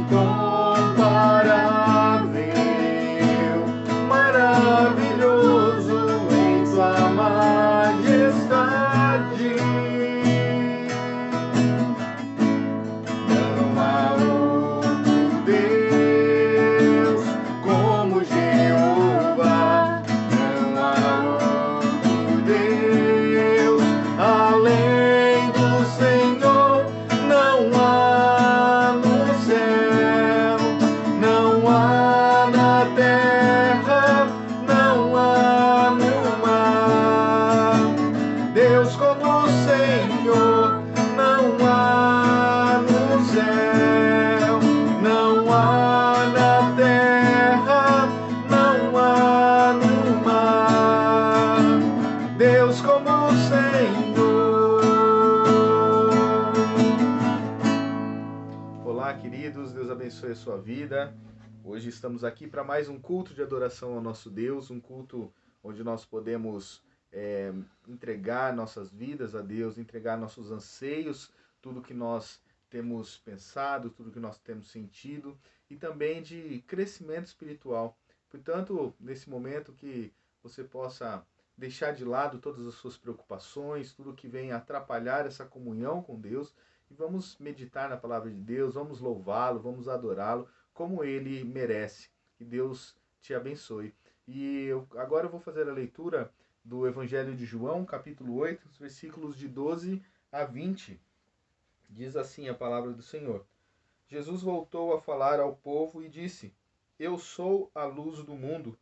incomparável, maravilhoso em tua majestade. Não há outro Deus como Jeová, não há outro Deus além do Senhor, não há no céu, não há na terra, não há no mar. Deus como o Senhor, não há no céu, não há na terra, não há no mar. Deus como o Senhor. Olá, queridos, Deus abençoe a sua vida. Hoje estamos aqui para mais um culto de adoração ao nosso Deus, um culto onde nós podemos entregar nossas vidas a Deus, entregar nossos anseios, tudo que nós temos pensado, tudo que nós temos sentido, e também de crescimento espiritual. Portanto, nesse momento que você possa deixar de lado todas as suas preocupações, tudo que vem atrapalhar essa comunhão com Deus, e vamos meditar na palavra de Deus, vamos louvá-lo, vamos adorá-lo como ele merece. Que Deus te abençoe. E agora eu vou fazer a leitura do Evangelho de João, capítulo 8, os versículos de 12 a 20. Diz assim a palavra do Senhor. Jesus voltou a falar ao povo e disse: Eu sou a luz do mundo.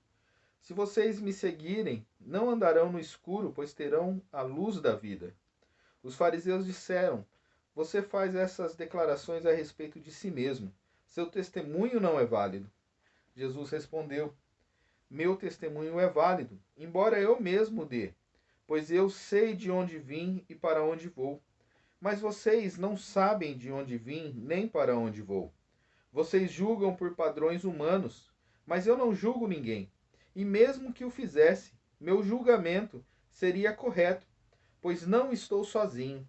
Se vocês me seguirem, não andarão no escuro, pois terão a luz da vida. Os fariseus disseram: Você faz essas declarações a respeito de si mesmo. Seu testemunho não é válido. Jesus respondeu: Meu testemunho é válido, embora eu mesmo dê, pois eu sei de onde vim e para onde vou. Mas vocês não sabem de onde vim nem para onde vou. Vocês julgam por padrões humanos, mas eu não julgo ninguém. E mesmo que o fizesse, meu julgamento seria correto, pois não estou sozinho.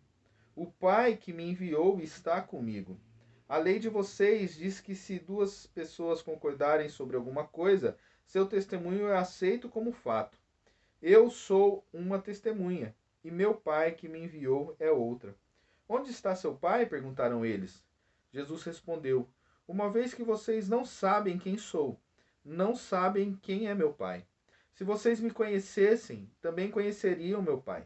O Pai que me enviou está comigo. A lei de vocês diz que se duas pessoas concordarem sobre alguma coisa, seu testemunho é aceito como fato. Eu sou uma testemunha, e meu Pai que me enviou é outra. Onde está seu Pai? Perguntaram eles. Jesus respondeu: Uma vez que vocês não sabem quem sou, não sabem quem é meu Pai. Se vocês me conhecessem, também conheceriam meu Pai.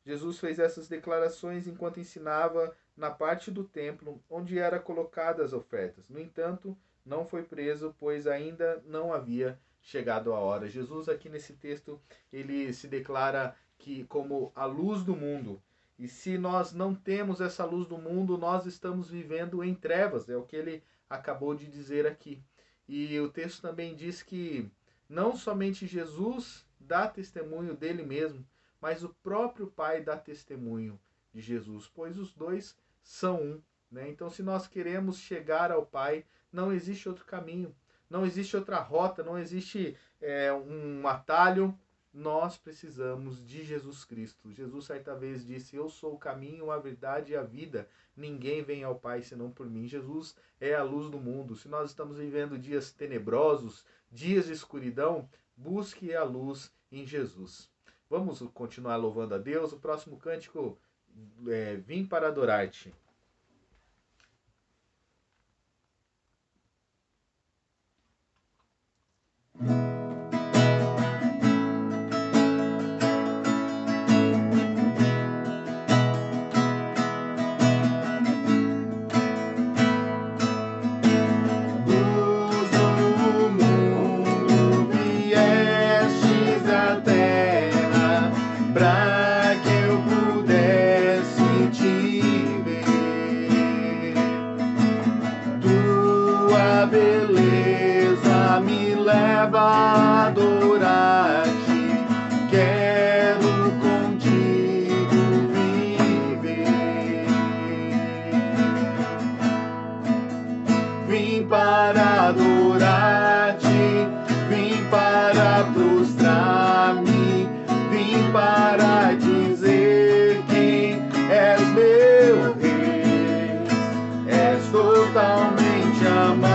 Jesus fez essas declarações enquanto ensinava na parte do templo onde eram colocadas as ofertas. No entanto, não foi preso, pois ainda não havia chegado a hora. Jesus aqui nesse texto, ele se declara que como a luz do mundo. E se nós não temos essa luz do mundo, nós estamos vivendo em trevas. É o que ele acabou de dizer aqui. E o texto também diz que não somente Jesus dá testemunho dele mesmo, mas o próprio Pai dá testemunho de Jesus, pois os dois são um. Né? Então, se nós queremos chegar ao Pai, não existe outro caminho, não existe outra rota, não existe um atalho. Nós precisamos de Jesus Cristo. Jesus certa vez disse: Eu sou o caminho, a verdade e a vida. Ninguém vem ao Pai senão por mim. Jesus é a luz do mundo. Se nós estamos vivendo dias tenebrosos, dias de escuridão, busque a luz em Jesus. Vamos continuar louvando a Deus. O próximo cântico é Vim para adorar-te. Beleza me leva a adorar-te, quero contigo viver. Vim para adorar-te, vim para prostrar-me, vim para dizer que és meu rei, és totalmente amado.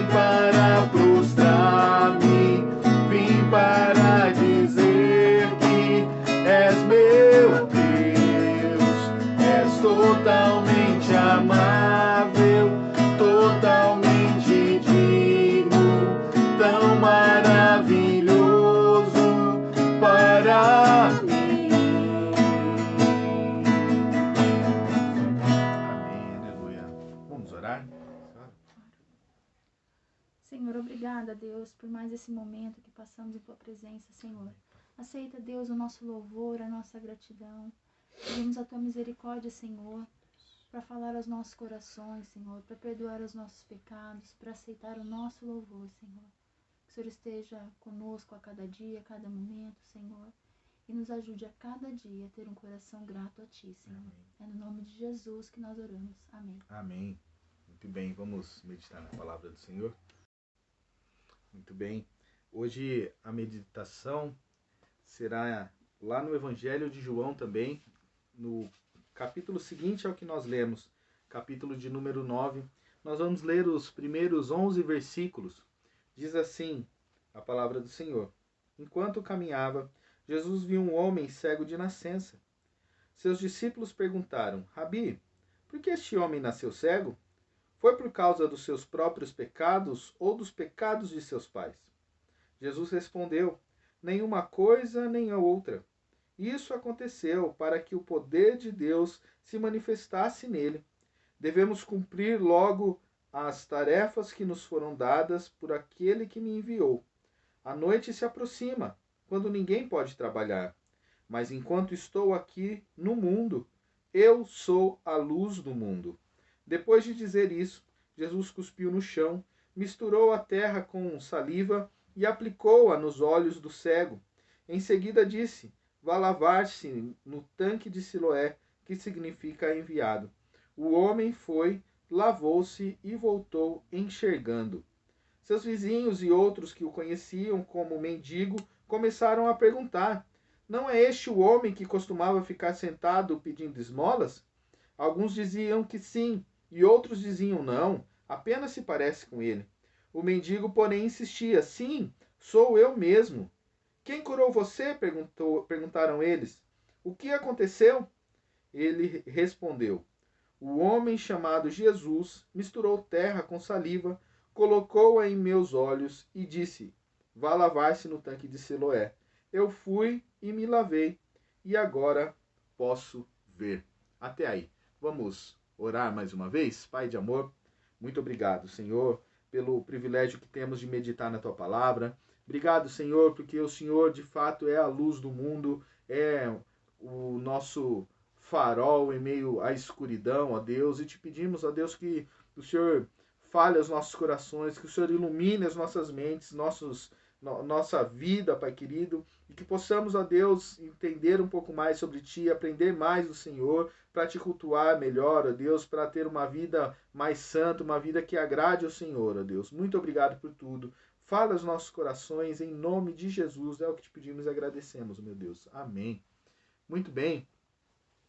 para prostrar-me, vim para dizer que és meu Deus, és totalmente amável, totalmente digno, tão maravilhoso para mim. Amém, aleluia. Vamos orar? Senhor, obrigada, Deus, por mais esse momento que passamos em Tua presença, Senhor. Aceita, Deus, o nosso louvor, a nossa gratidão. Pedimos a Tua misericórdia, Senhor, para falar aos nossos corações, Senhor, para perdoar os nossos pecados, para aceitar o nosso louvor, Senhor. Que o Senhor esteja conosco a cada dia, a cada momento, Senhor, e nos ajude a cada dia a ter um coração grato a Ti, Senhor. Amém. É no nome de Jesus que nós oramos. Amém. Amém. Muito bem, vamos meditar na palavra do Senhor. Muito bem. Hoje a meditação será lá no Evangelho de João também, no capítulo seguinte ao que nós lemos, capítulo de número 9. Nós vamos ler os primeiros 11 versículos. Diz assim a palavra do Senhor: Enquanto caminhava, Jesus viu um homem cego de nascença. Seus discípulos perguntaram: Rabi, por que este homem nasceu cego? Foi por causa dos seus próprios pecados ou dos pecados de seus pais? Jesus respondeu: Nenhuma coisa nem a outra. Isso aconteceu para que o poder de Deus se manifestasse nele. Devemos cumprir logo as tarefas que nos foram dadas por aquele que me enviou. A noite se aproxima, quando ninguém pode trabalhar. Mas enquanto estou aqui no mundo, eu sou a luz do mundo. Depois de dizer isso, Jesus cuspiu no chão, misturou a terra com saliva e aplicou-a nos olhos do cego. Em seguida disse: Vá lavar-se no tanque de Siloé, que significa enviado. O homem foi, lavou-se e voltou enxergando. Seus vizinhos e outros que o conheciam como mendigo começaram a perguntar: Não é este o homem que costumava ficar sentado pedindo esmolas? Alguns diziam que sim, e outros diziam não, apenas se parece com ele. O mendigo, porém, insistia: Sim, sou eu mesmo. Quem curou você? Perguntaram eles. O que aconteceu? Ele respondeu: O homem chamado Jesus misturou terra com saliva, colocou-a em meus olhos e disse: Vá lavar-se no tanque de Siloé. Eu fui e me lavei, e agora posso ver. Até aí. Vamos orar mais uma vez? Pai de amor, muito obrigado, Senhor, pelo privilégio que temos de meditar na Tua palavra. Obrigado, Senhor, porque o Senhor, de fato, é a luz do mundo, é o nosso farol em meio à escuridão, ó Deus, e te pedimos, ó Deus, que o Senhor fale aos nossos corações, que o Senhor ilumine as nossas mentes, nossa vida, Pai querido, e que possamos, ó Deus, entender um pouco mais sobre Ti, aprender mais do Senhor, para Te cultuar melhor, ó Deus, para ter uma vida mais santa, uma vida que agrade ao Senhor, ó Deus. Muito obrigado por tudo. Fala aos nossos corações, em nome de Jesus, é o que te pedimos e agradecemos, meu Deus. Amém. Muito bem.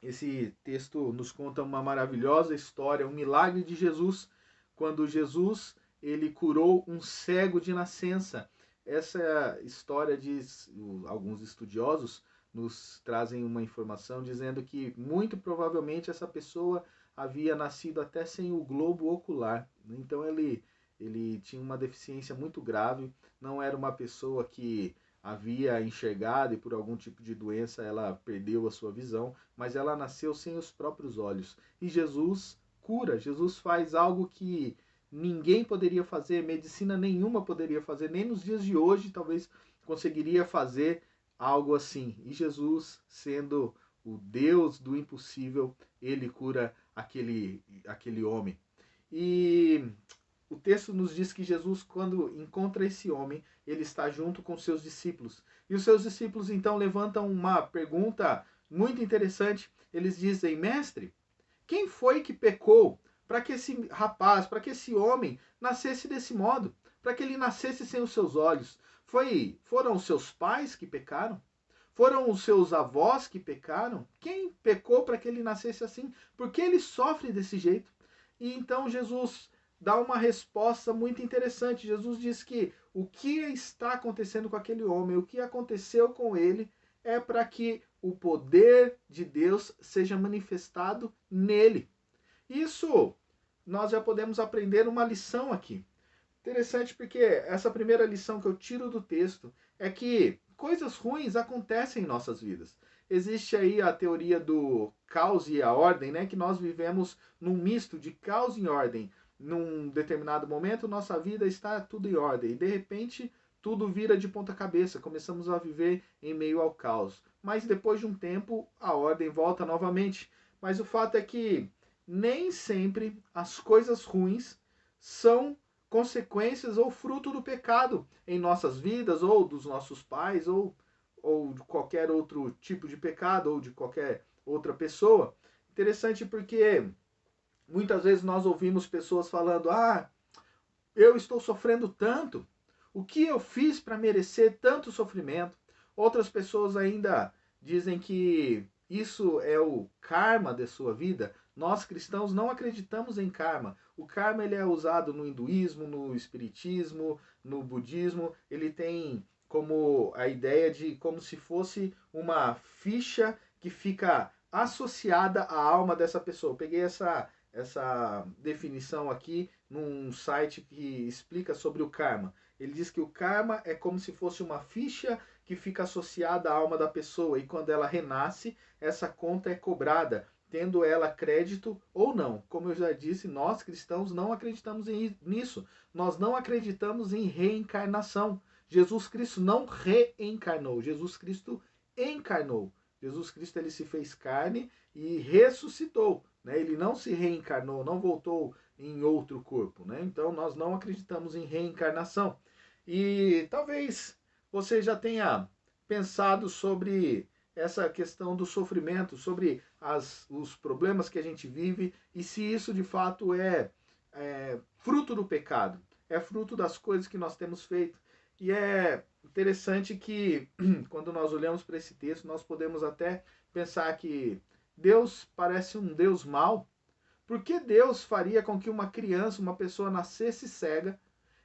Esse texto nos conta uma maravilhosa história, um milagre de Jesus, quando Jesus ele curou um cego de nascença. Essa história diz, alguns estudiosos nos trazem uma informação dizendo que muito provavelmente essa pessoa havia nascido até sem o globo ocular. Então ele tinha uma deficiência muito grave, não era uma pessoa que havia enxergado e por algum tipo de doença ela perdeu a sua visão, mas ela nasceu sem os próprios olhos. E Jesus cura, Jesus faz algo que ninguém poderia fazer, medicina nenhuma poderia fazer, nem nos dias de hoje talvez conseguiria fazer algo assim. E Jesus, sendo o Deus do impossível, ele cura aquele homem. E o texto nos diz que Jesus, quando encontra esse homem, ele está junto com seus discípulos. E os seus discípulos então levantam uma pergunta muito interessante. Eles dizem: Mestre, quem foi que pecou para que esse rapaz, para que esse homem nascesse desse modo? Para que ele nascesse sem os seus olhos? Foram os seus pais que pecaram? Foram os seus avós que pecaram? Quem pecou para que ele nascesse assim? Por que ele sofre desse jeito? E então Jesus dá uma resposta muito interessante. Jesus diz que o que está acontecendo com aquele homem, o que aconteceu com ele, é para que o poder de Deus seja manifestado nele. Isso nós já podemos aprender uma lição aqui. Interessante porque essa primeira lição que eu tiro do texto é que coisas ruins acontecem em nossas vidas. Existe aí a teoria do caos e a ordem, né? Que nós vivemos num misto de caos e ordem. Num determinado momento, nossa vida está tudo em ordem. E de repente, tudo vira de ponta cabeça. Começamos a viver em meio ao caos. Mas depois de um tempo, a ordem volta novamente. Mas o fato é que nem sempre as coisas ruins são consequências ou fruto do pecado em nossas vidas, ou dos nossos pais, ou de qualquer outro tipo de pecado, ou de qualquer outra pessoa. Interessante porque muitas vezes nós ouvimos pessoas falando: ah, eu estou sofrendo tanto, o que eu fiz para merecer tanto sofrimento? Outras pessoas ainda dizem que isso é o karma da sua vida. Nós cristãos não acreditamos em karma. O karma ele é usado no hinduísmo, no espiritismo, no budismo. Ele tem como a ideia de como se fosse uma ficha que fica associada à alma dessa pessoa. Eu peguei essa definição aqui num site que explica sobre o karma. Ele diz que o karma é como se fosse uma ficha que fica associada à alma da pessoa e quando ela renasce, essa conta é cobrada, tendo ela crédito ou não. Como eu já disse, nós cristãos não acreditamos nisso. Nós não acreditamos em reencarnação. Jesus Cristo não reencarnou, Jesus Cristo encarnou. Jesus Cristo ele se fez carne e ressuscitou. Né? Ele não se reencarnou, não voltou em outro corpo. Né? Então nós não acreditamos em reencarnação. E talvez você já tenha pensado sobre essa questão do sofrimento, sobre os problemas que a gente vive e se isso de fato é fruto do pecado, é fruto das coisas que nós temos feito. E é interessante que quando nós olhamos para esse texto, nós podemos até pensar que Deus parece um Deus mau. Por que Deus faria com que uma criança, uma pessoa nascesse cega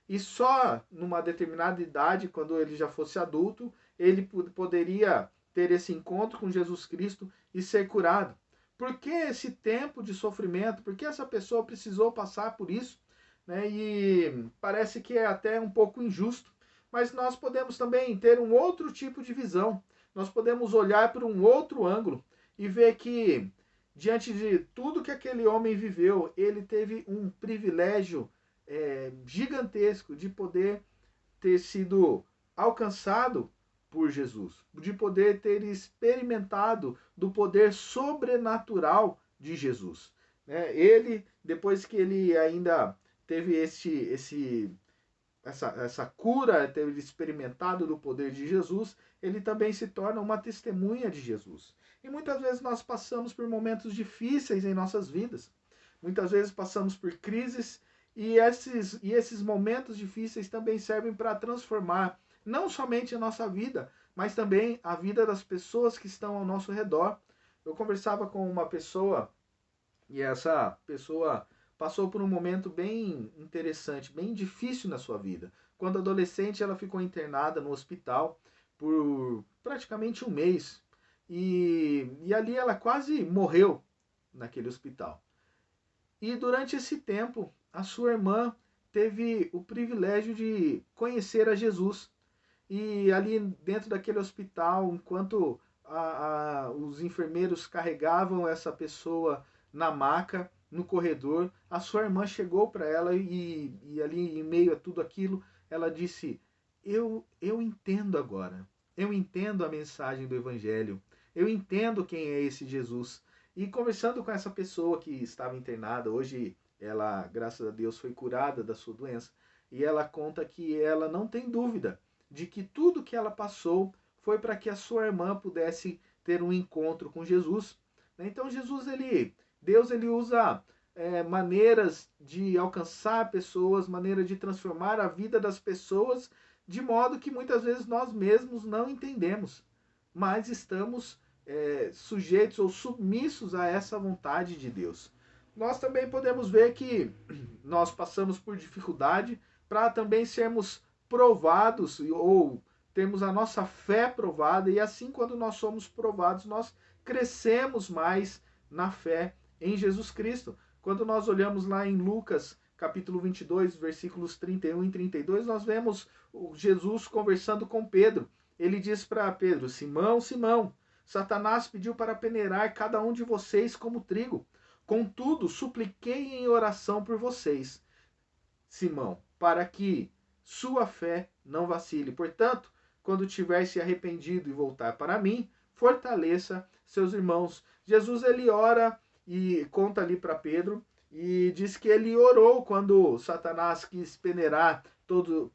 e só numa determinada idade, quando ele já fosse adulto, ele poderia ter esse encontro com Jesus Cristo e ser curado? Por que esse tempo de sofrimento? Por que essa pessoa precisou passar por isso? Né? E parece que é até um pouco injusto. Mas nós podemos também ter um outro tipo de visão. Nós podemos olhar por um outro ângulo e ver que, diante de tudo que aquele homem viveu, ele teve um privilégio gigantesco de poder ter sido alcançado por Jesus, de poder ter experimentado do poder sobrenatural de Jesus. Ele, depois que ele ainda teve essa cura, teve experimentado do poder de Jesus, ele também se torna uma testemunha de Jesus. E muitas vezes nós passamos por momentos difíceis em nossas vidas. Muitas vezes passamos por crises e esses momentos difíceis também servem para transformar não somente a nossa vida, mas também a vida das pessoas que estão ao nosso redor. Eu conversava com uma pessoa e essa pessoa passou por um momento bem interessante, bem difícil na sua vida. Quando adolescente, ela ficou internada no hospital por praticamente um mês. E ali ela quase morreu naquele hospital. E durante esse tempo, a sua irmã teve o privilégio de conhecer a Jesus. E ali dentro daquele hospital, enquanto os enfermeiros carregavam essa pessoa na maca, no corredor, a sua irmã chegou para ela e ali em meio a tudo aquilo, ela disse: eu entendo agora, eu entendo a mensagem do Evangelho, eu entendo quem é esse Jesus. E conversando com essa pessoa que estava internada, hoje ela, graças a Deus, foi curada da sua doença, e ela conta que ela não tem dúvida de que tudo que ela passou foi para que a sua irmã pudesse ter um encontro com Jesus. Então Deus ele usa maneiras de alcançar pessoas, maneira de transformar a vida das pessoas, de modo que muitas vezes nós mesmos não entendemos, mas estamos sujeitos ou submissos a essa vontade de Deus. nós também podemos ver que nós passamos por dificuldade para também sermos provados ou temos a nossa fé provada, e assim, quando nós somos provados, nós crescemos mais na fé em Jesus Cristo. Quando nós olhamos lá em Lucas, capítulo 22, versículos 31 e 32, nós vemos Jesus conversando com Pedro. Ele diz para Pedro: Simão, Simão, Satanás pediu para peneirar cada um de vocês como trigo. Contudo, supliquei em oração por vocês, Simão, para que sua fé não vacile. Portanto, quando tiver se arrependido e voltar para mim, fortaleça seus irmãos. Jesus, ele ora e conta ali para Pedro e diz que ele orou quando Satanás quis peneirar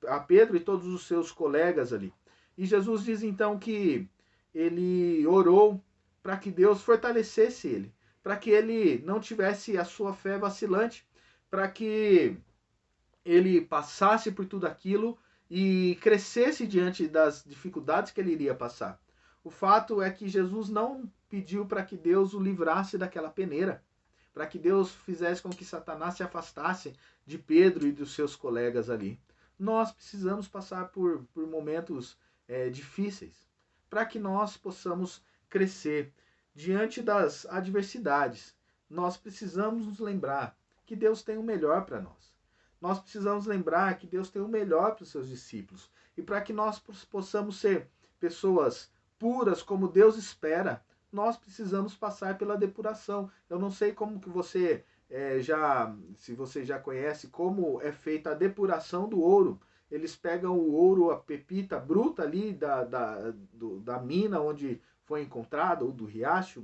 a Pedro e todos os seus colegas ali. E Jesus diz então que ele orou para que Deus fortalecesse ele, para que ele não tivesse a sua fé vacilante, para que ele passasse por tudo aquilo e crescesse diante das dificuldades que ele iria passar. O fato é que Jesus não pediu para que Deus o livrasse daquela peneira, para que Deus fizesse com que Satanás se afastasse de Pedro e dos seus colegas ali. Nós precisamos passar por momentos difíceis para que nós possamos crescer diante das adversidades. Nós precisamos nos lembrar que Deus tem o melhor para nós. Nós precisamos lembrar que Deus tem o melhor para os seus discípulos. E para que nós possamos ser pessoas puras como Deus espera, nós precisamos passar pela depuração. Eu não sei como que você se você já conhece como é feita a depuração do ouro. Eles pegam o ouro, a pepita bruta ali da mina onde foi encontrada, ou do riacho,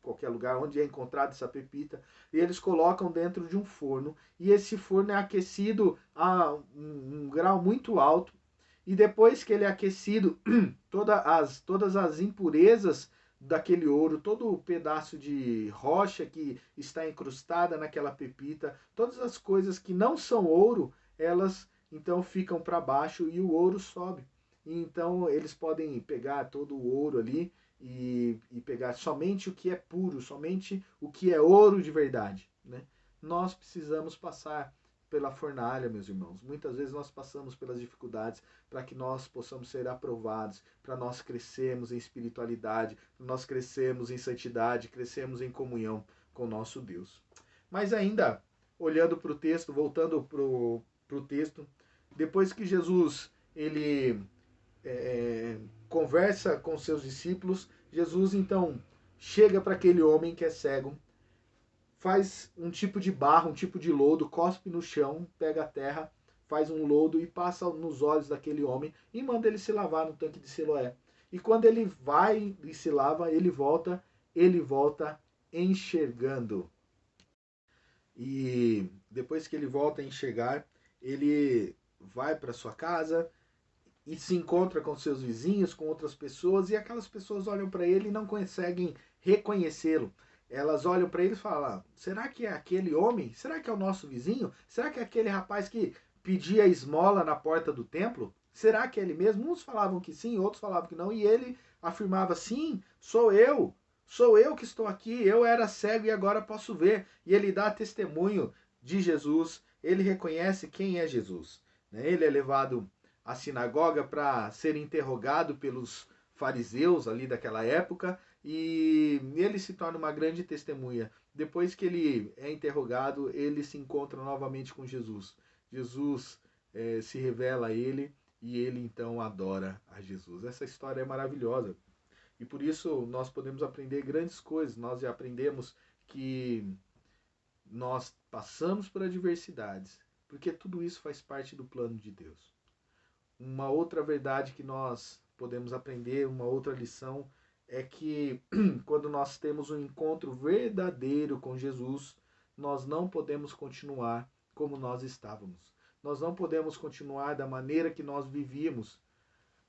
qualquer lugar onde é encontrada essa pepita, e eles colocam dentro de um forno, e esse forno é aquecido a um grau muito alto, e depois que ele é aquecido, todas as impurezas daquele ouro, todo o pedaço de rocha que está incrustada naquela pepita, todas as coisas que não são ouro, elas então ficam para baixo e o ouro sobe. E então eles podem pegar todo o ouro ali e pegar somente o que é puro, somente o que é ouro de verdade, né? Nós precisamos passar pela fornalha, meus irmãos. Muitas vezes nós passamos pelas dificuldades para que nós possamos ser aprovados, para nós crescermos em espiritualidade, para nós crescermos em santidade, crescermos em comunhão com o nosso Deus. Mas ainda, olhando para o texto, voltando para o texto, depois que Jesus ele conversa com seus discípulos, Jesus então chega para aquele homem que é cego, faz um tipo de barro, um tipo de lodo, cospe no chão, pega a terra, faz um lodo e passa nos olhos daquele homem e manda ele se lavar no tanque de Siloé. E quando ele vai e se lava, ele volta enxergando. E depois que ele volta a enxergar, ele vai para sua casa e se encontra com seus vizinhos, com outras pessoas, e aquelas pessoas olham para ele e não conseguem reconhecê-lo. Elas olham para ele e falam: será que é aquele homem? Será que é o nosso vizinho? Será que é aquele rapaz que pedia esmola na porta do templo? Será que é ele mesmo? Uns falavam que sim, outros falavam que não, e ele afirmava: sim, sou eu que estou aqui, eu era cego e agora posso ver. E ele dá testemunho de Jesus, ele reconhece quem é Jesus. Ele é levado à sinagoga para ser interrogado pelos fariseus ali daquela época, e ele se torna uma grande testemunha. Depois que ele é interrogado, ele se encontra novamente com Jesus. Jesus se revela a ele e ele então adora a Jesus. Essa história é maravilhosa. E por isso nós podemos aprender grandes coisas. Nós já aprendemos que nós passamos por adversidades, porque tudo isso faz parte do plano de Deus. Uma outra verdade que nós podemos aprender, uma outra lição, é que quando nós temos um encontro verdadeiro com Jesus, nós não podemos continuar como nós estávamos. Nós não podemos continuar da maneira que nós vivíamos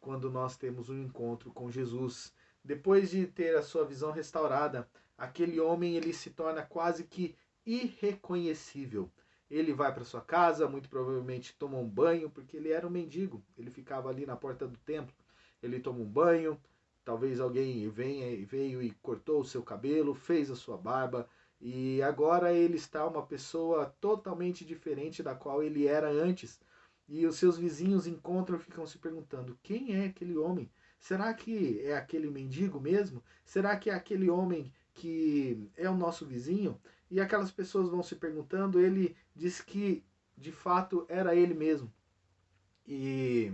quando nós temos um encontro com Jesus. Depois de ter a sua visão restaurada, aquele homem ele se torna quase que irreconhecível. Ele vai para sua casa, muito provavelmente toma um banho, porque ele era um mendigo. Ele ficava ali na porta do templo. Ele toma um banho, talvez alguém veio e cortou o seu cabelo, fez a sua barba e agora ele está uma pessoa totalmente diferente da qual ele era antes. E os seus vizinhos encontram e ficam se perguntando: quem é aquele homem? Será que é aquele mendigo mesmo? Será que é aquele homem que é o nosso vizinho? E aquelas pessoas vão se perguntando. Ele diz que de fato era ele mesmo. E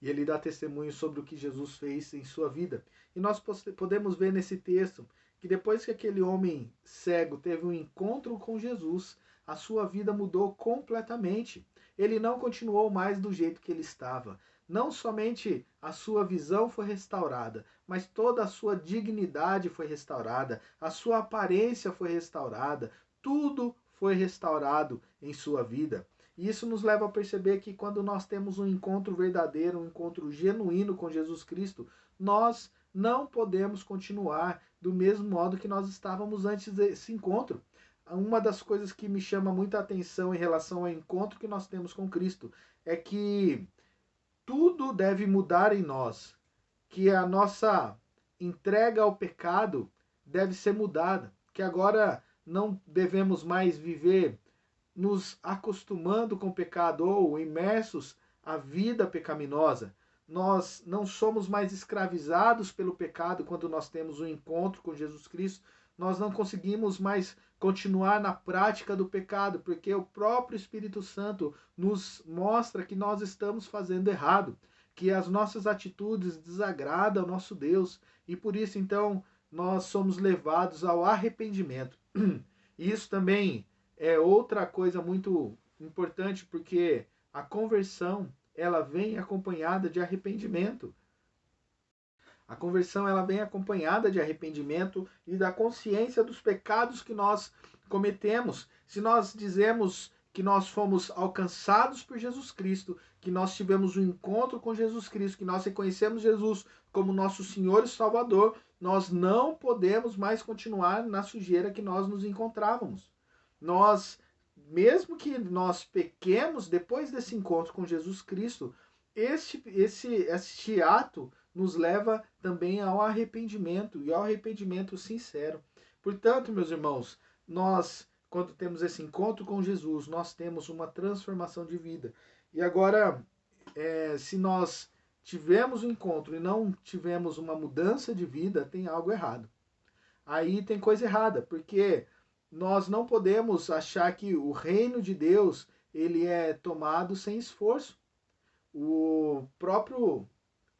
ele dá testemunho sobre o que Jesus fez em sua vida. E nós podemos ver nesse texto que depois que aquele homem cego teve um encontro com Jesus, a sua vida mudou completamente. Ele não continuou mais do jeito que ele estava. Não somente a sua visão foi restaurada, mas toda a sua dignidade foi restaurada, a sua aparência foi restaurada, tudo foi restaurado em sua vida. E isso nos leva a perceber que quando nós temos um encontro verdadeiro, um encontro genuíno com Jesus Cristo, nós não podemos continuar do mesmo modo que nós estávamos antes desse encontro. Uma das coisas que me chama muita atenção em relação ao encontro que nós temos com Cristo é que tudo deve mudar em nós, que a nossa entrega ao pecado deve ser mudada, que agora não devemos mais viver nos acostumando com o pecado ou imersos à vida pecaminosa. Nós não somos mais escravizados pelo pecado quando nós temos um encontro com Jesus Cristo. Nós não conseguimos mais continuar na prática do pecado, porque o próprio Espírito Santo nos mostra que nós estamos fazendo errado, que as nossas atitudes desagradam ao nosso Deus, e por isso então nós somos levados ao arrependimento. E isso também é outra coisa muito importante, porque a conversão ela vem acompanhada de arrependimento. A conversão ela vem acompanhada de arrependimento e da consciência dos pecados que nós cometemos. Se nós dizemos que nós fomos alcançados por Jesus Cristo, que nós tivemos um encontro com Jesus Cristo, que nós reconhecemos Jesus como nosso Senhor e Salvador, nós não podemos mais continuar na sujeira que nós nos encontrávamos. Nós, mesmo que nós pequemos depois desse encontro com Jesus Cristo, este ato nos leva também ao arrependimento e ao arrependimento sincero. Portanto, meus irmãos, nós, quando temos esse encontro com Jesus, nós temos uma transformação de vida. E agora, se nós tivemos um encontro e não tivemos uma mudança de vida, tem algo errado. Aí tem coisa errada, porque nós não podemos achar que o reino de Deus ele é tomado sem esforço. O próprio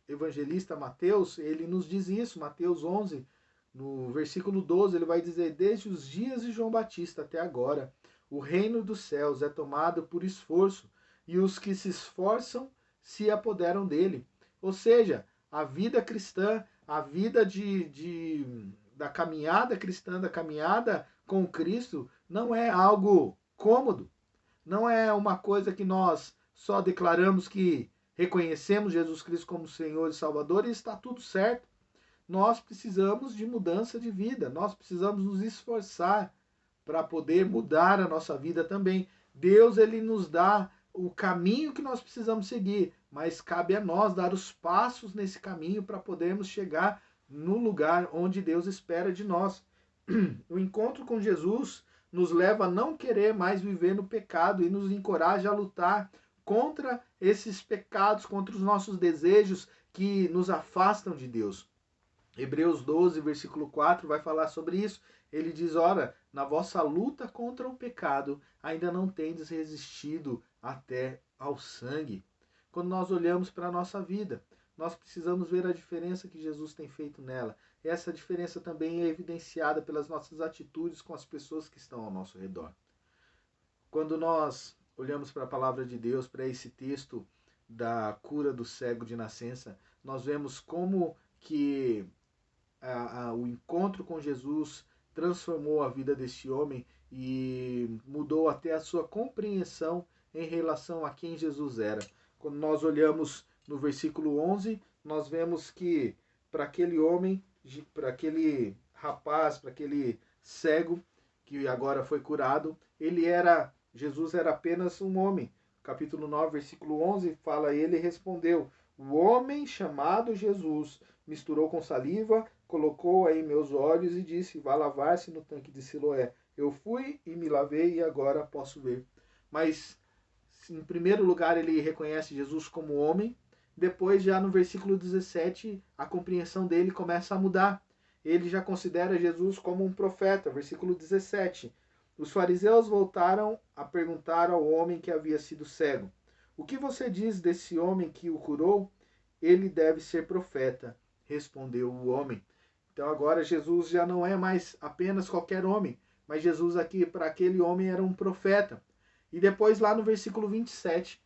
evangelista Mateus, ele nos diz isso, Mateus 11, no versículo 12, ele vai dizer: desde os dias de João Batista até agora, o reino dos céus é tomado por esforço, e os que se esforçam se apoderam dele. Ou seja, a vida cristã, a vida da caminhada cristã, da caminhada com Cristo, não é algo cômodo, não é uma coisa que nós só declaramos que reconhecemos Jesus Cristo como Senhor e Salvador e está tudo certo. Nós precisamos de mudança de vida, nós precisamos nos esforçar para poder mudar a nossa vida também. Deus ele nos dá o caminho que nós precisamos seguir, mas cabe a nós dar os passos nesse caminho para podermos chegar no lugar onde Deus espera de nós. O encontro com Jesus nos leva a não querer mais viver no pecado e nos encoraja a lutar contra esses pecados, contra os nossos desejos que nos afastam de Deus. Hebreus 12, versículo 4 vai falar sobre isso. Ele diz: ora, na vossa luta contra o pecado, ainda não tendes resistido até ao sangue. Quando nós olhamos para a nossa vida, nós precisamos ver a diferença que Jesus tem feito nela. Essa diferença também é evidenciada pelas nossas atitudes com as pessoas que estão ao nosso redor. Quando nós olhamos para a palavra de Deus, para esse texto da cura do cego de nascença, nós vemos como que o encontro com Jesus transformou a vida deste homem e mudou até a sua compreensão em relação a quem Jesus era. Quando nós olhamos no versículo 11, nós vemos que para aquele homem, para aquele rapaz, para aquele cego que agora foi curado, Jesus era apenas um homem. Capítulo 9, versículo 11, fala: ele respondeu: o homem chamado Jesus misturou com saliva, colocou aí meus olhos e disse: vá lavar-se no tanque de Siloé. Eu fui e me lavei e agora posso ver. Mas, em primeiro lugar, ele reconhece Jesus como homem. Depois, já no versículo 17, a compreensão dele começa a mudar. Ele já considera Jesus como um profeta. Versículo 17. Os fariseus voltaram a perguntar ao homem que havia sido cego: O que você diz desse homem que o curou? Ele deve ser profeta, respondeu o homem. Então agora Jesus já não é mais apenas qualquer homem, mas Jesus aqui para aquele homem era um profeta. E depois lá no versículo 27,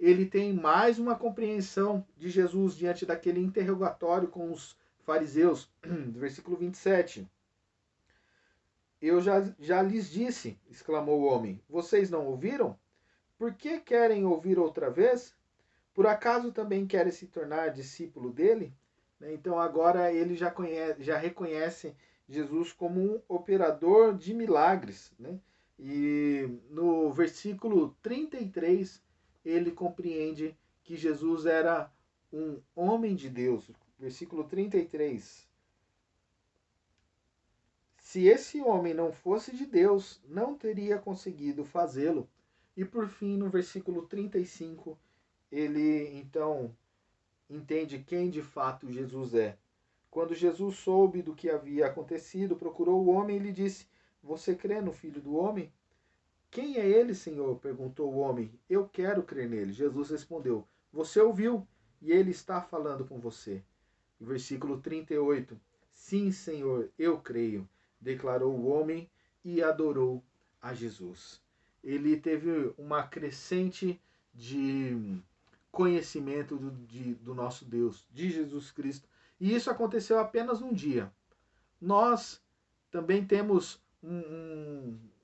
ele tem mais uma compreensão de Jesus diante daquele interrogatório com os fariseus. Versículo 27. Eu já lhes disse, exclamou o homem, vocês não ouviram? Por que querem ouvir outra vez? Por acaso também querem se tornar discípulo dele? Então agora ele já reconhece Jesus como um operador de milagres. Né? E no versículo 33 ele compreende que Jesus era um homem de Deus. Versículo 33. Se esse homem não fosse de Deus, não teria conseguido fazê-lo. E por fim, no versículo 35, ele então entende quem de fato Jesus é. Quando Jesus soube do que havia acontecido, procurou o homem e lhe disse: Você crê no Filho do Homem? Quem é ele, Senhor? Perguntou o homem. Eu quero crer nele. Jesus respondeu: Você ouviu e ele está falando com você. Versículo 38. Sim, Senhor, eu creio, declarou o homem e adorou a Jesus. Ele teve uma crescente de conhecimento do nosso Deus, de Jesus Cristo. E isso aconteceu apenas num dia. Nós também temos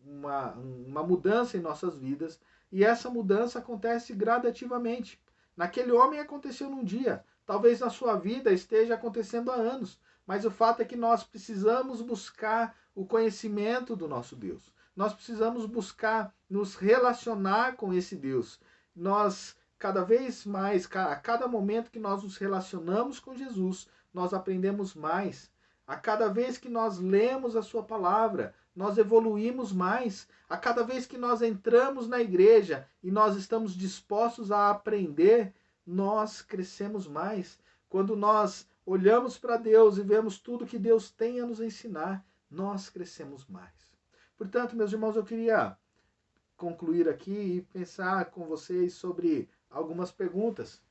uma mudança em nossas vidas, e essa mudança acontece gradativamente. Naquele homem aconteceu num dia, talvez na sua vida esteja acontecendo há anos, mas o fato é que nós precisamos buscar o conhecimento do nosso Deus. Nós precisamos buscar nos relacionar com esse Deus. Nós, cada vez mais, a cada momento que nós nos relacionamos com Jesus, nós aprendemos mais. A cada vez que nós lemos a sua palavra, nós evoluímos mais. A cada vez que nós entramos na igreja e nós estamos dispostos a aprender, nós crescemos mais. Quando nós olhamos para Deus e vemos tudo que Deus tem a nos ensinar, nós crescemos mais. Portanto, meus irmãos, eu queria concluir aqui e pensar com vocês sobre algumas perguntas,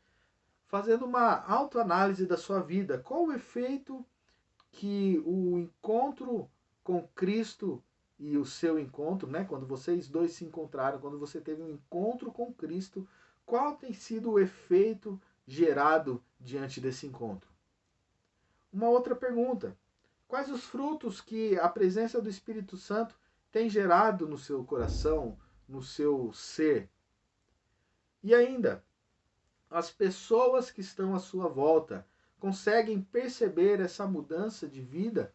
fazendo uma autoanálise da sua vida. Qual o efeito que o encontro com Cristo e o seu encontro, né, quando vocês dois se encontraram, quando você teve um encontro com Cristo, qual tem sido o efeito gerado diante desse encontro? Uma outra pergunta: quais os frutos que a presença do Espírito Santo tem gerado no seu coração, no seu ser? E ainda, as pessoas que estão à sua volta conseguem perceber essa mudança de vida?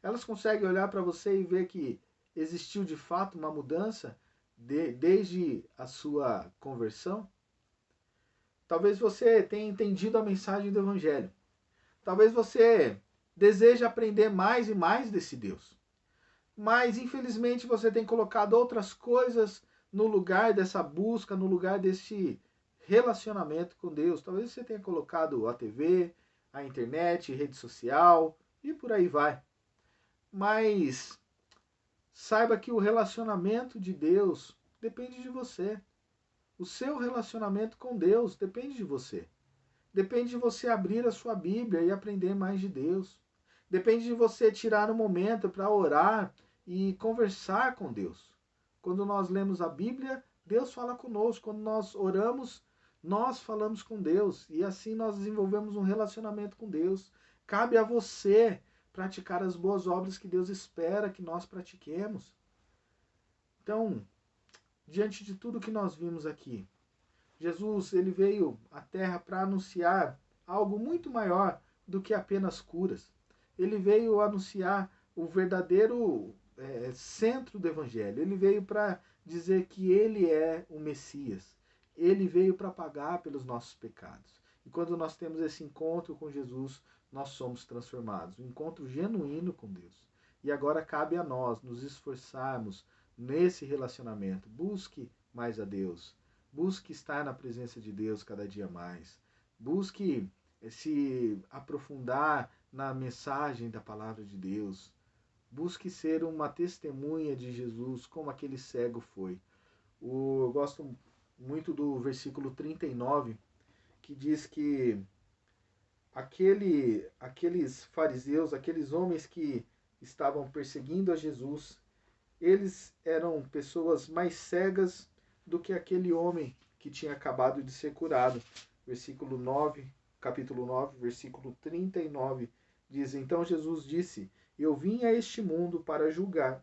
Elas conseguem olhar para você e ver que existiu de fato uma mudança desde a sua conversão? Talvez você tenha entendido a mensagem do Evangelho. Talvez você deseje aprender mais e mais desse Deus. Mas, infelizmente, você tem colocado outras coisas no lugar dessa busca, no lugar desse relacionamento com Deus. Talvez você tenha colocado a TV, a internet, rede social e por aí vai. Mas saiba que o relacionamento de Deus depende de você. O seu relacionamento com Deus depende de você. Depende de você abrir a sua Bíblia e aprender mais de Deus. Depende de você tirar um momento para orar e conversar com Deus. Quando nós lemos a Bíblia, Deus fala conosco. Quando nós oramos, nós falamos com Deus. E assim nós desenvolvemos um relacionamento com Deus. Cabe a você praticar as boas obras que Deus espera que nós pratiquemos. Então, diante de tudo que nós vimos aqui, Jesus, ele veio à Terra para anunciar algo muito maior do que apenas curas. Ele veio anunciar o verdadeiro centro do Evangelho. Ele veio para dizer que ele é o Messias. Ele veio para pagar pelos nossos pecados. E quando nós temos esse encontro com Jesus, nós somos transformados. Um encontro genuíno com Deus. E agora cabe a nós nos esforçarmos nesse relacionamento. Busque mais a Deus. Busque estar na presença de Deus cada dia mais. Busque se aprofundar na mensagem da palavra de Deus. Busque ser uma testemunha de Jesus, como aquele cego foi. Eu gosto muito do versículo 39, que diz que aqueles fariseus, aqueles homens que estavam perseguindo a Jesus, eles eram pessoas mais cegas do que aquele homem que tinha acabado de ser curado. Versículo 9, capítulo 9, versículo 39, diz: Então Jesus disse: Eu vim a este mundo para julgar,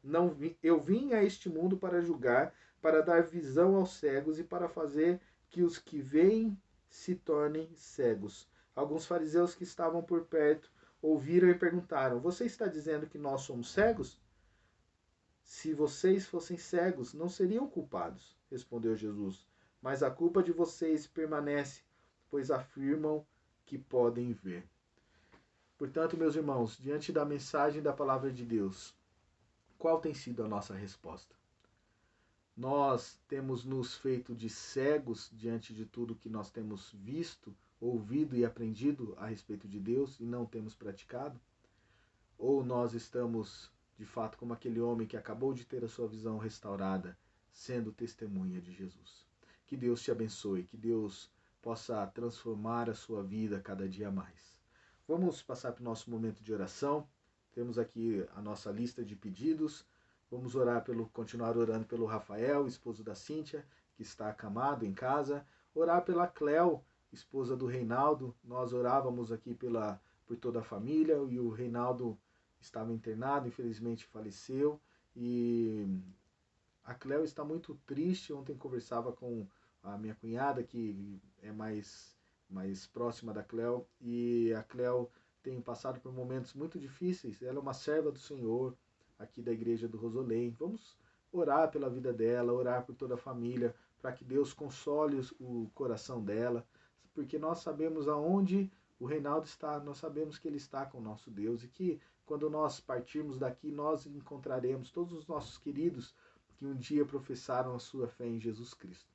eu vim a este mundo para julgar, para dar visão aos cegos e para fazer que os que veem se tornem cegos. Alguns fariseus que estavam por perto ouviram e perguntaram: Você está dizendo que nós somos cegos? Se vocês fossem cegos, não seriam culpados, respondeu Jesus. Mas a culpa de vocês permanece, pois afirmam que podem ver. Portanto, meus irmãos, diante da mensagem da palavra de Deus, qual tem sido a nossa resposta? Nós temos nos feito de cegos diante de tudo que nós temos visto, ouvido e aprendido a respeito de Deus e não temos praticado? Ou nós estamos, de fato, como aquele homem que acabou de ter a sua visão restaurada, sendo testemunha de Jesus? Que Deus te abençoe, que Deus possa transformar a sua vida cada dia mais. Vamos passar para o nosso momento de oração. Temos aqui a nossa lista de pedidos. Vamos continuar orando pelo Rafael, esposo da Cíntia, que está acamado em casa. Orar pela Cléo, esposa do Reinaldo. Nós orávamos aqui por toda a família, e o Reinaldo estava internado, infelizmente faleceu. E a Cléo está muito triste. Ontem conversava com a minha cunhada, que é mais próxima da Cléo, e a Cléo tem passado por momentos muito difíceis. Ela é uma serva do Senhor, aqui da igreja do Rosolém. Vamos orar pela vida dela, orar por toda a família, para que Deus console o coração dela, porque nós sabemos aonde o Reinaldo está, nós sabemos que ele está com o nosso Deus, e que quando nós partirmos daqui, nós encontraremos todos os nossos queridos que um dia professaram a sua fé em Jesus Cristo.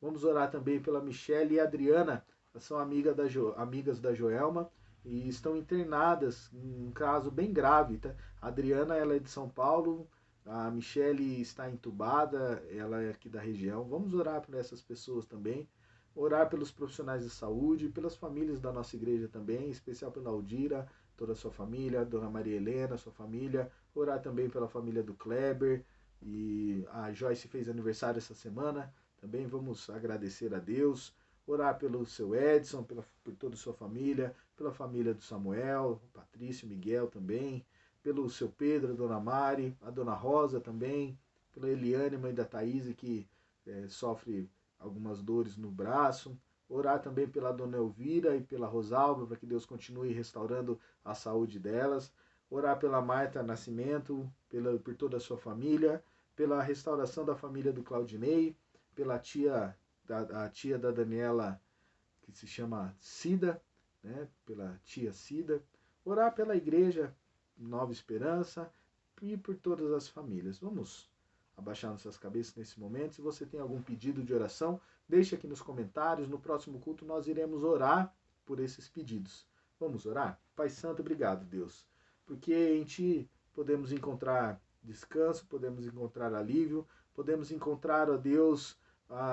Vamos orar também pela Michelle e a Adriana, elas são amigas da Joelma, e estão internadas em um caso bem grave. Tá? A Adriana, ela é de São Paulo, a Michelle está entubada, ela é aqui da região. Vamos orar por essas pessoas também, orar pelos profissionais de saúde, pelas famílias da nossa igreja também, em especial pela Aldira, toda a sua família, Dona Maria Helena, sua família, orar também pela família do Kleber, e a Joyce fez aniversário essa semana, também vamos agradecer a Deus, orar pelo seu Edson, por toda a sua família, pela família do Samuel, Patrício, Miguel também, pelo seu Pedro, a Dona Mari, a Dona Rosa também, pela Eliane, mãe da Thaís, que sofre algumas dores no braço. Orar também pela Dona Elvira e pela Rosalba, para que Deus continue restaurando a saúde delas. Orar pela Marta Nascimento, por toda a sua família, pela restauração da família do Claudinei, pela a tia da Daniela, que se chama Cida, né, pela tia Cida. Orar pela igreja Nova Esperança e por todas as famílias. Vamos abaixar nossas cabeças nesse momento. Se você tem algum pedido de oração, deixe aqui nos comentários. No próximo culto nós iremos orar por esses pedidos. Vamos orar? Pai Santo, obrigado, Deus, porque em Ti podemos encontrar descanso, podemos encontrar alívio, podemos encontrar, ó Deus,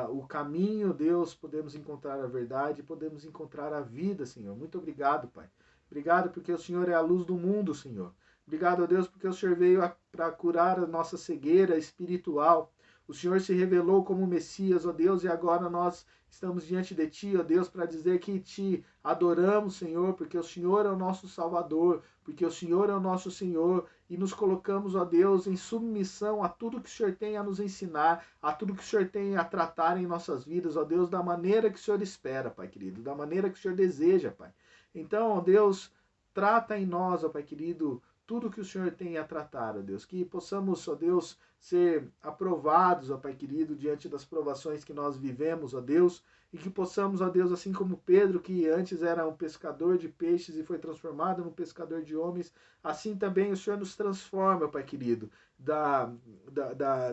o caminho, Deus, podemos encontrar a verdade, podemos encontrar a vida, Senhor. Muito obrigado, Pai. Obrigado porque o Senhor é a luz do mundo, Senhor. Obrigado, ó Deus, porque o Senhor veio para curar a nossa cegueira espiritual. O Senhor se revelou como Messias, ó Deus, e agora nós estamos diante de Ti, ó Deus, para dizer que Te adoramos, Senhor, porque o Senhor é o nosso Salvador, porque o Senhor é o nosso Senhor, e nos colocamos, ó Deus, em submissão a tudo que o Senhor tem a nos ensinar, a tudo que o Senhor tem a tratar em nossas vidas, ó Deus, da maneira que o Senhor espera, Pai querido, da maneira que o Senhor deseja, Pai. Então, ó Deus, trata em nós, ó Pai querido, tudo que o Senhor tem a tratar, ó Deus. Que possamos, ó Deus, ser aprovados, ó Pai querido, diante das provações que nós vivemos, ó Deus, e que possamos, ó Deus, assim como Pedro, que antes era um pescador de peixes e foi transformado num pescador de homens, assim também o Senhor nos transforma, Pai querido,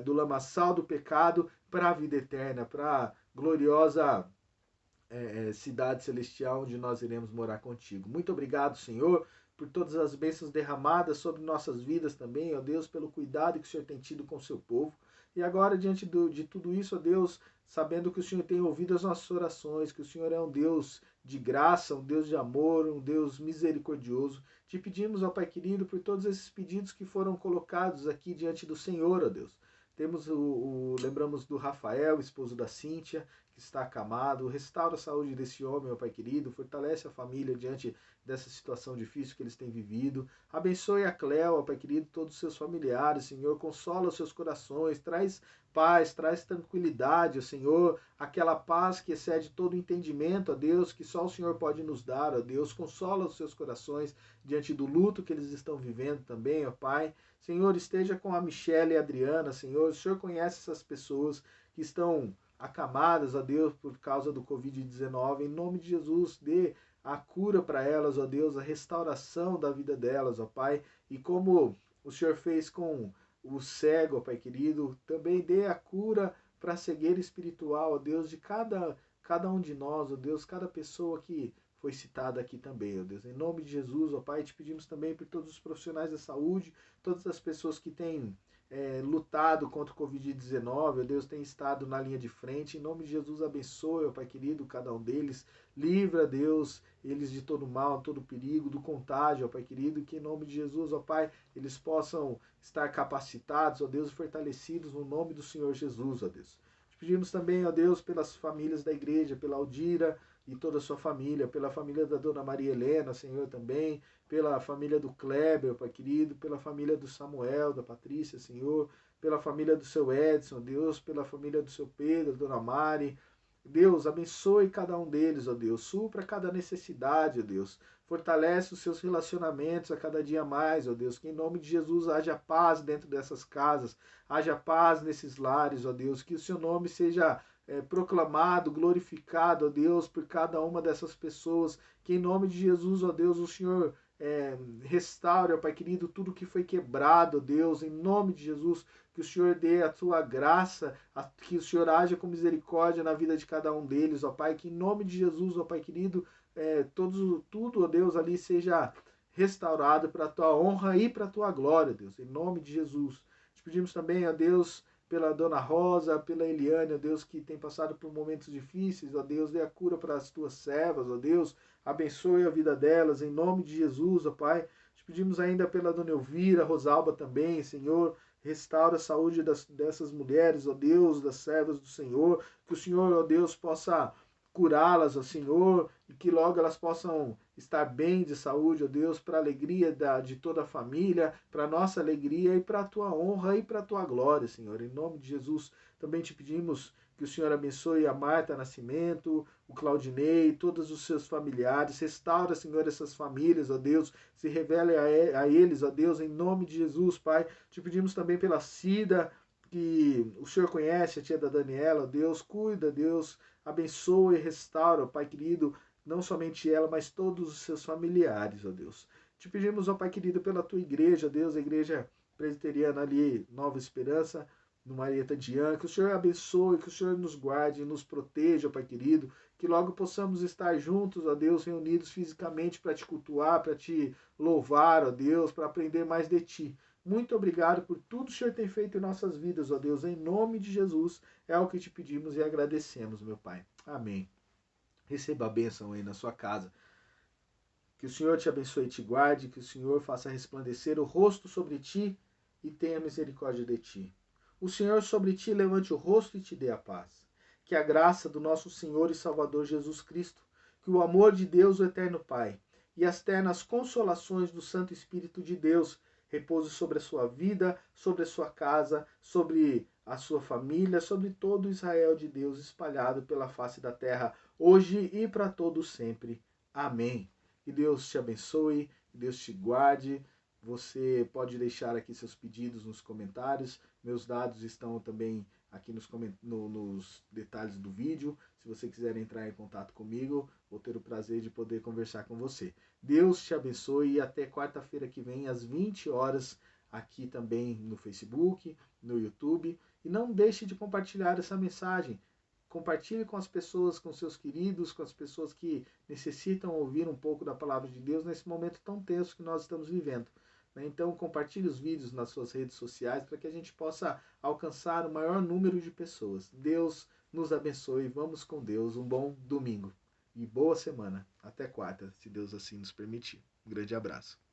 do lamaçal do pecado para a vida eterna, para a gloriosa cidade celestial onde nós iremos morar contigo. Muito obrigado, Senhor, por todas as bênçãos derramadas sobre nossas vidas também, ó Deus, pelo cuidado que o Senhor tem tido com o seu povo. E agora, diante de tudo isso, ó Deus, sabendo que o Senhor tem ouvido as nossas orações, que o Senhor é um Deus de graça, um Deus de amor, um Deus misericordioso, te pedimos, ó Pai querido, por todos esses pedidos que foram colocados aqui diante do Senhor, ó Deus. Temos lembramos do Rafael, esposo da Cíntia, que está acamado. Restaura a saúde desse homem, ó Pai querido. Fortalece a família diante dessa situação difícil que eles têm vivido. Abençoe a Cléo, ó Pai querido, todos os seus familiares, Senhor. Consola os seus corações, traz paz, traz tranquilidade, ó Senhor. Aquela paz que excede todo entendimento, ó Deus, que só o Senhor pode nos dar, ó Deus. Consola os seus corações diante do luto que eles estão vivendo também, ó Pai. Senhor, esteja com a Michelle e a Adriana, Senhor. O Senhor conhece essas pessoas que estão acamadas, ó Deus, por causa do Covid-19. Em nome de Jesus, dê a cura para elas, ó Deus, a restauração da vida delas, ó Pai. E como o Senhor fez com o cego, ó Pai querido, também dê a cura para a cegueira espiritual, ó Deus, de cada um de nós, ó Deus, cada pessoa que foi citada aqui também, ó Deus. Em nome de Jesus, ó Pai, te pedimos também por todos os profissionais da saúde, todas as pessoas que têm lutado contra o Covid-19, ó Deus, tem estado na linha de frente. Em nome de Jesus, abençoe, ó Pai querido, cada um deles. Livra, Deus, eles de todo mal, todo perigo, do contágio, ó Pai querido. Que em nome de Jesus, ó Pai, eles possam estar capacitados, ó Deus, fortalecidos no nome do Senhor Jesus, ó Deus. Te pedimos também, ó Deus, pelas famílias da igreja, pela Aldira e toda a sua família, pela família da Dona Maria Helena, Senhor, também, pela família do Kleber, Pai querido, pela família do Samuel, da Patrícia, Senhor, pela família do seu Edson, Deus, pela família do seu Pedro, Dona Mari. Deus, abençoe cada um deles, ó Deus, supra cada necessidade, ó Deus, fortalece os seus relacionamentos a cada dia mais, ó Deus, que em nome de Jesus haja paz dentro dessas casas, haja paz nesses lares, ó Deus, que o seu nome seja proclamado, glorificado, ó Deus, por cada uma dessas pessoas, que em nome de Jesus, ó Deus, o Senhor restaure, ó Pai querido, tudo que foi quebrado, ó Deus, em nome de Jesus, que o Senhor dê a tua graça, que o Senhor haja com misericórdia na vida de cada um deles, ó Pai, que em nome de Jesus, ó Pai querido, tudo, ó Deus, ali seja restaurado para a tua honra e para a tua glória, Deus, em nome de Jesus. Te pedimos também, ó Deus, pela Dona Rosa, pela Eliane, ó Deus, que tem passado por momentos difíceis, ó Deus, dê a cura para as tuas servas, ó Deus, abençoe a vida delas, em nome de Jesus, ó Pai. Te pedimos ainda pela Dona Elvira, Rosalba também, Senhor, restaura a saúde dessas mulheres, ó Deus, das servas do Senhor, que o Senhor, ó Deus, possa curá-las, ó Senhor, e que logo elas possam estar bem de saúde, ó Deus, para a alegria de toda a família, para a nossa alegria e para a tua honra e para a tua glória, Senhor. Em nome de Jesus, também te pedimos que o Senhor abençoe a Marta Nascimento, o Claudinei, todos os seus familiares. Restaura, Senhor, essas famílias, ó Deus. Se revele a eles, ó Deus, em nome de Jesus, Pai. Te pedimos também pela Cida, que o Senhor conhece, a tia da Daniela, ó Deus. Cuida, Deus. Abençoa e restaura, ó Pai querido, não somente ela, mas todos os seus familiares, ó Deus. Te pedimos, ó Pai querido, pela tua igreja, ó Deus, a igreja presbiteriana ali, Nova Esperança, no Marieta Dian, que o Senhor abençoe, que o Senhor nos guarde e nos proteja, Pai querido, que logo possamos estar juntos, ó Deus, reunidos fisicamente para te cultuar, para te louvar, ó Deus, para aprender mais de ti. Muito obrigado por tudo que o Senhor tem feito em nossas vidas, ó Deus, em nome de Jesus, é o que te pedimos e agradecemos, meu Pai. Amém. Receba a bênção aí na sua casa. Que o Senhor te abençoe e te guarde, que o Senhor faça resplandecer o rosto sobre ti e tenha misericórdia de ti. O Senhor sobre ti levante o rosto e te dê a paz. Que a graça do nosso Senhor e Salvador Jesus Cristo, que o amor de Deus, o Eterno Pai, e as ternas consolações do Santo Espírito de Deus repouse sobre a sua vida, sobre a sua casa, sobre a sua família, sobre todo Israel de Deus espalhado pela face da terra, hoje e para todos sempre. Amém. Que Deus te abençoe, que Deus te guarde. Você pode deixar aqui seus pedidos nos comentários. Meus dados estão também aqui nos detalhes do vídeo. Se você quiser entrar em contato comigo, vou ter o prazer de poder conversar com você. Deus te abençoe e até quarta-feira que vem, às 20 horas, aqui também no Facebook, no YouTube. E não deixe de compartilhar essa mensagem. Compartilhe com as pessoas, com seus queridos, com as pessoas que necessitam ouvir um pouco da palavra de Deus nesse momento tão tenso que nós estamos vivendo. Então, compartilhe os vídeos nas suas redes sociais para que a gente possa alcançar o maior número de pessoas. Deus nos abençoe. Vamos com Deus. Um bom domingo e boa semana. Até quarta, se Deus assim nos permitir. Um grande abraço.